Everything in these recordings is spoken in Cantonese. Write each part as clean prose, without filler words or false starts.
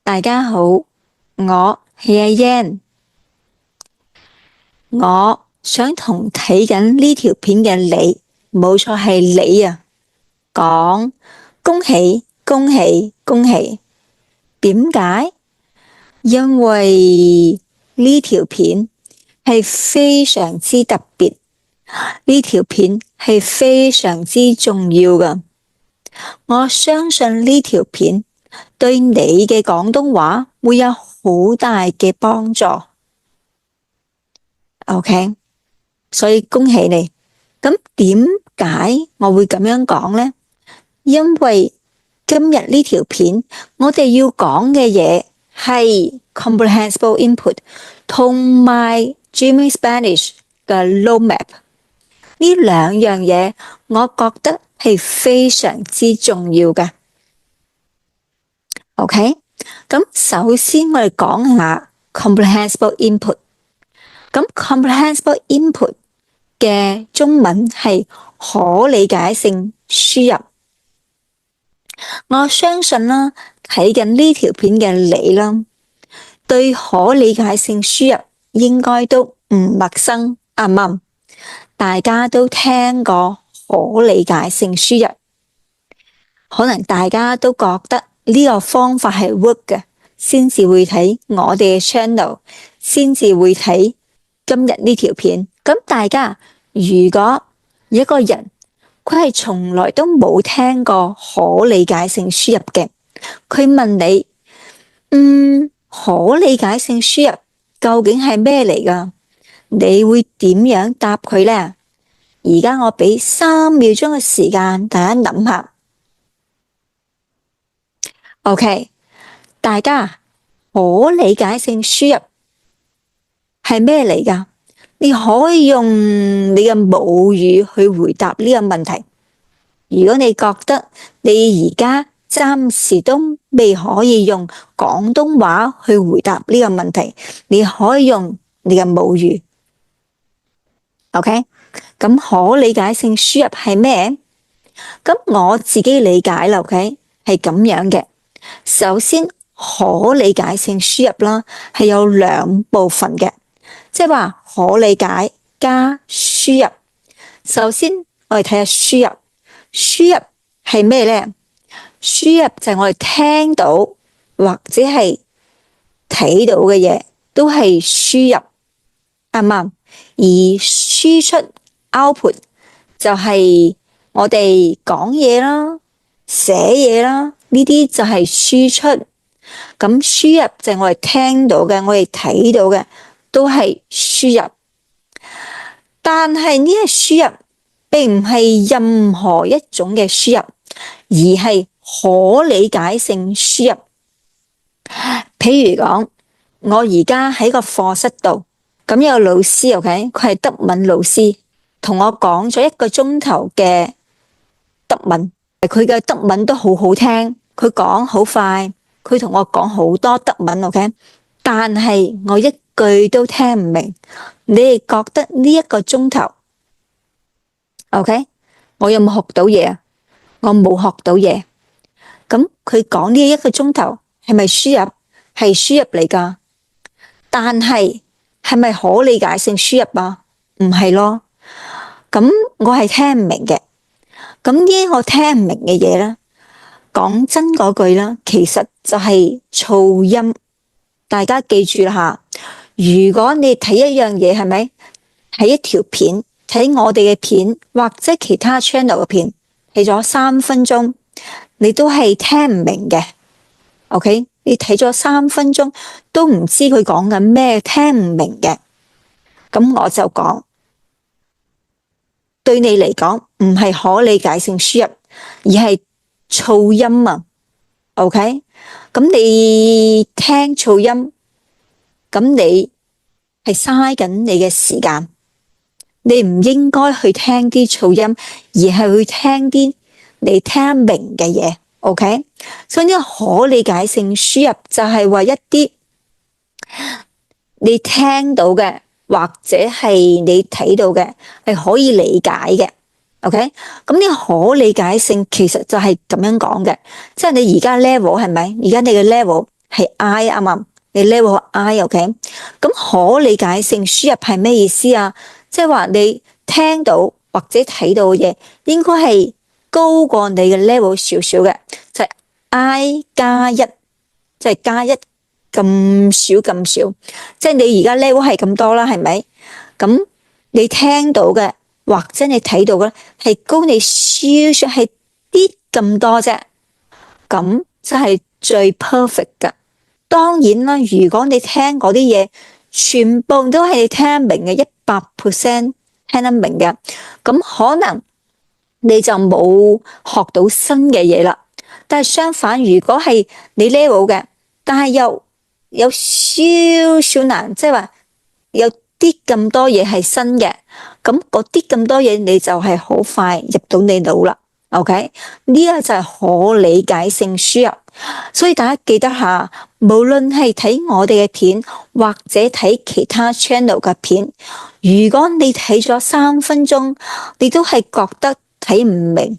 大家好，我係阿 Yan，我想同睇緊呢條片嘅你，冇錯係你啊，講恭喜恭喜恭喜！點解？因為呢條片係非常之特別，呢條片係非常之重要㗎。我相信呢條片對你嘅廣東話會有好大嘅幫助。OK， 所以恭喜你。咁點解我會咁樣講呢？因為今日呢條片我哋要講嘅嘢係 comprehensible input 同埋 Dreaming Spanish 嘅 roadmap。呢兩樣嘢我覺得係非常之重要嘅。OK， 咁首先我哋講下 comprehensible input。咁 comprehensible input 嘅中文係可理解性輸入。我相信啦，睇緊呢條片嘅你啦，對可理解性輸入應該都唔陌生，啱唔啱？大家都聽過可理解性輸入，可能大家都覺得呢個方法係 work 嘅，先至會睇我哋嘅 channel， 先至會睇今日呢條片。咁大家如果一個人佢係從來都冇聽過可理解性輸入嘅，佢問你，可理解性輸入究竟係咩嚟㗎？你會點樣答佢呢？而家我俾3秒鐘嘅時間大家諗下。OK， 大家可理解性輸入係咩嚟㗎？你可以用你嘅母語去回答呢個問題。如果你覺得你而家暫時都未可以用廣東話去回答呢個問題，你可以用你嘅母語。OK， 咁可理解性輸入係咩？咁我自己理解啦，OK， 係咁樣嘅。首先，可理解性輸入啦，係有2部分嘅。即係話可理解加輸入。首先我哋睇下輸入，輸入係咩呢？輸入就係我哋聽到或者係睇到嘅嘢都係輸入，啱唔啱？而輸出 output 就係我哋講嘢啦、寫嘢啦，呢啲就係輸出。咁輸入就係我哋聽到嘅、我哋睇到嘅。都係輸入，但係呢個輸入並唔係任何一種嘅輸入，而係可理解性輸入。譬如講，我而家喺個課室度，咁有個老師 OK， 佢係德文老師，同我講咗1個鐘頭嘅德文，佢嘅德文都好好聽，佢講好快，佢同我講好多德文 OK， 但係我一句都聽唔明，你哋覺得呢1個鐘頭 OK， 我有冇學到嘢啊？我冇學到嘢。咁佢講呢1個鐘頭係咪輸入？係輸入嚟㗎，但係係咪可理解性輸入啊？唔係咯。咁我係聽唔明嘅。咁呢我聽唔明嘅嘢咧，講真嗰句啦，其實就係噪音。大家記住啦吓。如果你睇一樣嘢，係咪睇一條片，睇我哋嘅片或者其他 channel 嘅片，睇咗3分鐘，你都係聽唔明嘅。OK， 你睇咗3分鐘都唔知佢講緊咩，聽唔明嘅。咁我就講，對你嚟講唔係可理解性輸入，而係噪音啊。OK， 咁你聽噪音。咁你係嘥緊你嘅時間，你唔應該去聽啲噪音，而係去聽啲你聽明嘅嘢。OK， 所以呢個可理解性輸入就係話一啲你聽到嘅或者係你睇到嘅係可以理解嘅。OK， 咁呢個可理解性其實就係咁樣講嘅，即係你而家 level 係咪？而家你嘅 level 係 I 啱嘛？你 level I，OK？咁可理解性輸入係咩意思啊？即係話你聽到或者睇到嘅嘢，應該係高過你嘅 level 少少嘅，就係 I 加一，即係加一咁少咁少，即係你而家 level 係咁多啦，係咪？咁你聽到嘅或者你睇到嘅係高你少少，係啲咁多啫，咁就係最 perfect 噶。當然啦，如果你聽嗰啲嘢全部都係你聽得明嘅，100%聽得明嘅，咁可能你就冇學到新嘅嘢啦。但係相反，如果係你 level 嘅，但係又有少少難，即係話有啲咁多嘢係新嘅，咁嗰啲咁多嘢你就係好快入到你腦啦。OK， 呢個就係可理解性輸入，所以大家記得下，無論係睇我哋嘅片或者睇其他 channel 嘅片，如果你睇咗3分鐘，你都係覺得睇唔明、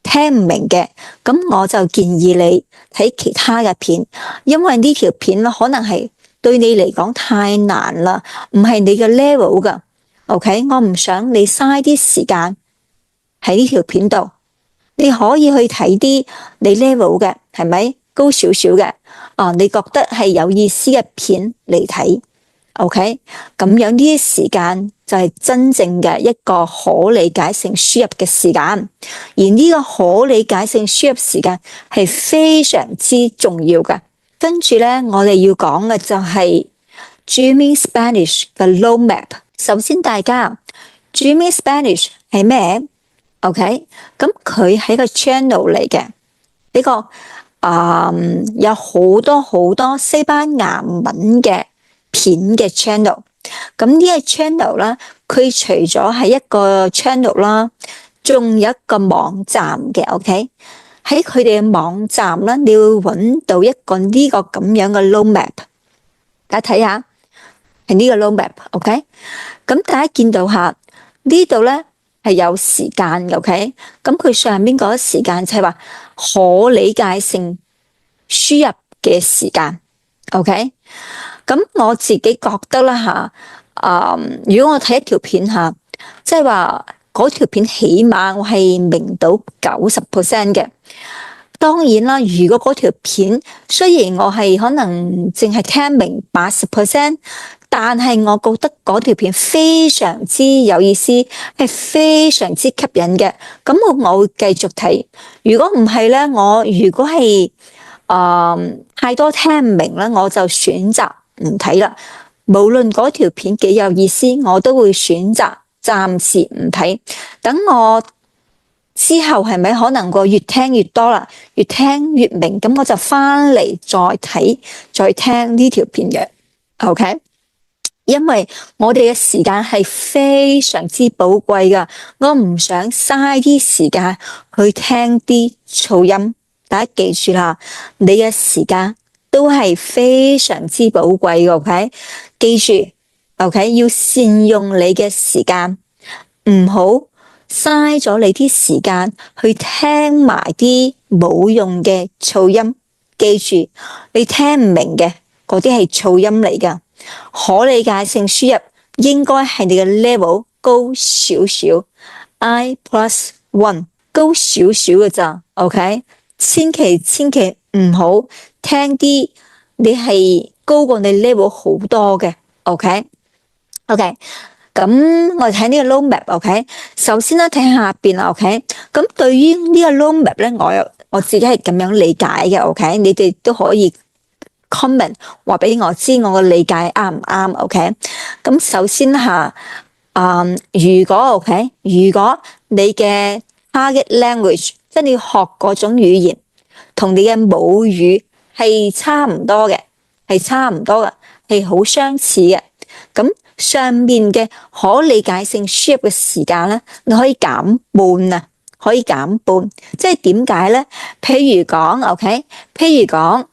聽唔明嘅，咁我就建議你睇其他嘅片，因為呢條片可能係對你嚟講太難啦，唔係你嘅 level 噶。OK， 我唔想你嘥啲時間喺呢條片度。你可以去睇啲你 level 嘅，係咪高少少嘅？你覺得係有意思嘅片嚟睇 ，OK？ 咁樣呢啲時間就係真正嘅一個可理解性輸入嘅時間，而呢個可理解性輸入時間係非常之重要嘅。跟住咧，我哋要講嘅就係 Dreaming Spanish 嘅 road map。首先，大家 Dreaming Spanish 係咩？OK， 咁佢係個 channel 嚟嘅，呢個有好多好多西班牙文嘅片嘅 channel。咁呢個 channel 啦，佢除咗係一個 channel 啦，仲有一個網站嘅。OK，喺佢哋嘅網站啦，你會揾到一個呢個咁樣嘅 road map， 大家睇下係呢個 road map。OK，咁大家見到下呢度咧。係有時間嘅。OK，咁佢上面嗰個時間就係話可理解性輸入嘅時間。OK，咁我自己覺得啦吓，如果我睇一條片吓，即係話嗰條片起碼我係明到90% 嘅。當然啦，如果嗰條片雖然我係可能淨係聽明80%，但係我覺得嗰條片非常之有意思，係非常之吸引嘅，咁我會繼續睇。如果唔係咧，我如果係太多聽唔明咧，我就選擇唔睇啦。無論嗰條片幾有意思，我都會選擇暫時唔睇。等我之後係咪可能個越聽越多啦，越聽越明，咁我就翻嚟再睇再聽呢條片嘅。OK，因為我哋嘅時間係非常之寶貴噶，我唔想嘥啲時間去聽啲噪音。大家記住啦，你嘅時間都係非常之寶貴嘅。OK，記住 OK， 要善用你嘅時間，唔好嘥咗你啲時間去聽埋啲冇用嘅噪音。記住，你聽唔明嘅嗰啲係噪音嚟噶。可理解性輸入應該係你嘅 level 高少少 ，I+1 高少少嘅咋。OK， 千祈唔好聽啲你係高過你 level 好多嘅。OK，咁我哋睇呢個 road map。OK， 首先咧睇下邊。OK， 咁對於呢個 road map 咧，我自己係咁樣理解嘅。OK， 你哋都可以 comment 話俾我知，我嘅理解啱唔啱。OK， 咁首先如果 OK， 如果你嘅 target language 即係你學嗰種語言同你嘅母語係差唔多嘅，係好相似嘅，咁上面嘅可理解性輸入嘅時間咧，你可以減半啊，即係點解咧？譬如講 OK， 譬如講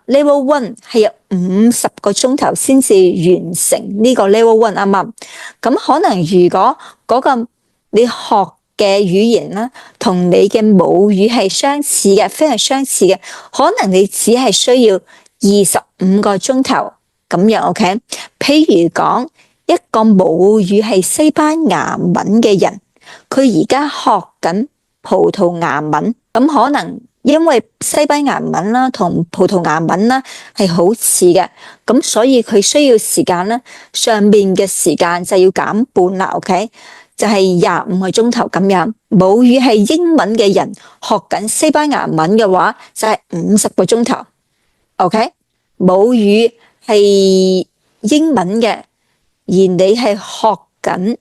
level 1係有50個鐘頭先至完成呢個 level 1，啱唔啱？咁可能如果嗰個你學嘅語言啦，同你嘅母語係相似嘅，非常相似嘅，可能你只係需要25個鐘頭咁樣 OK。譬如講一個母語係西班牙文嘅人，佢而家學緊葡萄牙文，咁可能因為西班牙文啦同葡萄牙文啦係好似嘅，咁所以佢需要時間咧，上面嘅時間就要減半啦 OK。就係25個鐘頭咁樣，母語係英文嘅人學緊西班牙文嘅話，就係50個鐘頭。OK，母語係英文嘅，而你係學緊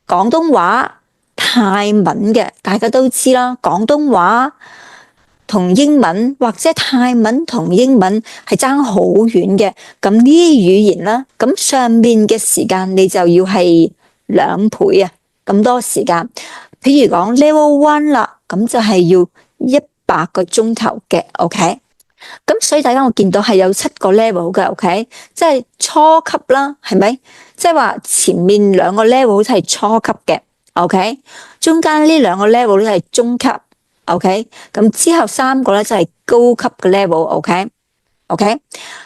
廣東話、泰文嘅，大家都知啦。廣東話同英文或者泰文同英文係爭好遠嘅，咁呢啲語言啦，咁上面嘅時間你就要係2倍啊，咁多時間。譬如講 level 1啦，咁就係要100個鐘頭嘅 OK。咁所以大家我見到係有7個 level 嘅 OK，即係初級啦，係咪？即係話前面2個 level 好似係初級嘅 OK，中間呢2個 level 咧係中級 OK，咁之後3個咧就係高級嘅 level OK。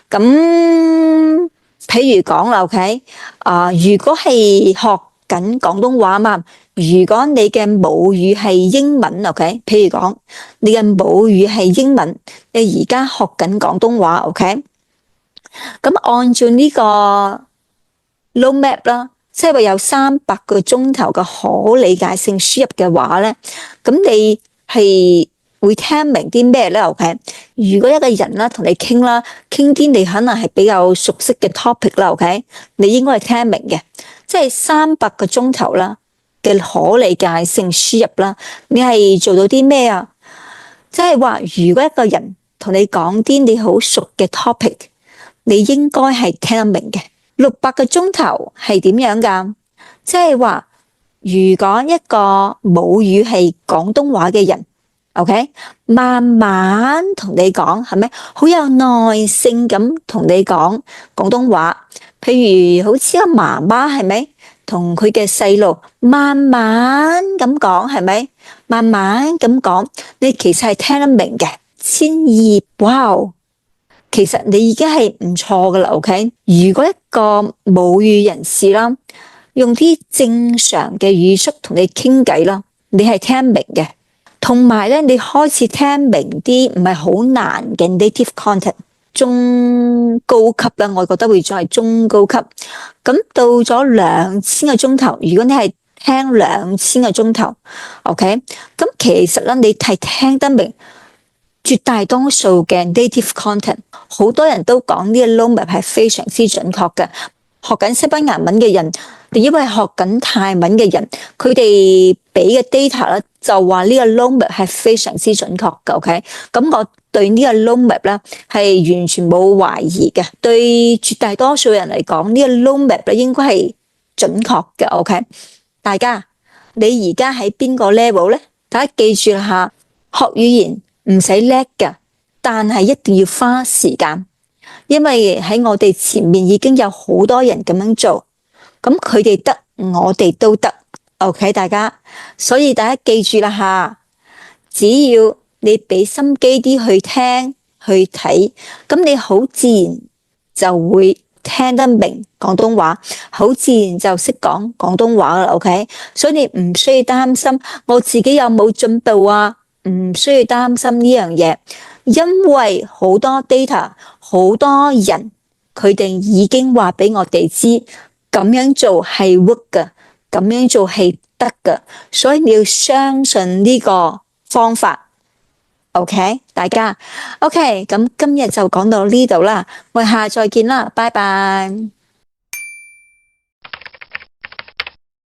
咁譬如講啦 OK，如果係學緊廣東話嘛，如果你嘅母語係英文 OK， 譬如講你嘅母語係英文，你而家學緊廣東話 OK， 咁按照呢個 roadmap 啦，即係話有300個鐘頭嘅可理解性輸入嘅話咧，咁你係會聽明啲咩咧 OK？ 如果一個人啦同你傾啦，傾啲你可能係比較熟悉嘅 topic 啦 OK， 你應該係聽明嘅。即係300個鐘頭啦嘅可理解性輸入啦，你係做到啲咩啊？即係話如果一個人同你講啲你好熟嘅 topic， 你應該係聽得明嘅。600個鐘頭係點樣噶？即係話如果一個母語係廣東話嘅人 OK， 慢慢同你講，係咪好有耐性咁同你講廣東話？譬如好似個媽媽，係咪同佢嘅細路慢慢咁講，係咪慢慢咁講？你其實係聽得明嘅。1200，哇！其實你已經係唔錯噶啦 OK。如果一個母語人士啦，用啲正常嘅語速同你傾偈啦，你係聽明嘅。同埋咧，你開始聽明啲唔係好難嘅 native content， 中高級啦，我覺得會再係中高級。咁到咗2000個鐘頭，如果你係聽2000個鐘頭 OK， 咁其實咧你係聽得明絕大多數嘅 native content。好多人都講呢個 roadmap 係非常之準確嘅。學緊西班牙文嘅人，因為學緊泰文嘅人，佢哋俾嘅 data 咧就話呢個 roadmap 係非常之準確嘅 OK。咁我對呢個 roadmap 咧係完全冇懷疑嘅。對絕大多數人嚟講，呢個 roadmap 咧應該係準確嘅 OK。大家你而家喺邊個 level 咧？大家記住下，學語言唔使叻嘅，但係一定要花時間。因為喺我哋前面已經有好多人咁樣做，咁佢哋得，我哋都得 OK 大家，所以大家記住啦吓，只要你俾心機啲去聽去睇，咁你好自然就會聽得明廣東話，好自然就識講廣東話啦 OK。所以你唔需要擔心我自己有冇進步啊，唔需要擔心呢樣嘢。因為好多 data， 好多人佢哋已經話俾我哋知，咁樣做係 work 㗎，咁樣做係得㗎，所以你要相信呢個方法。OK， 大家 OK，咁今日就講到呢度啦，我哋下次再見啦，拜拜。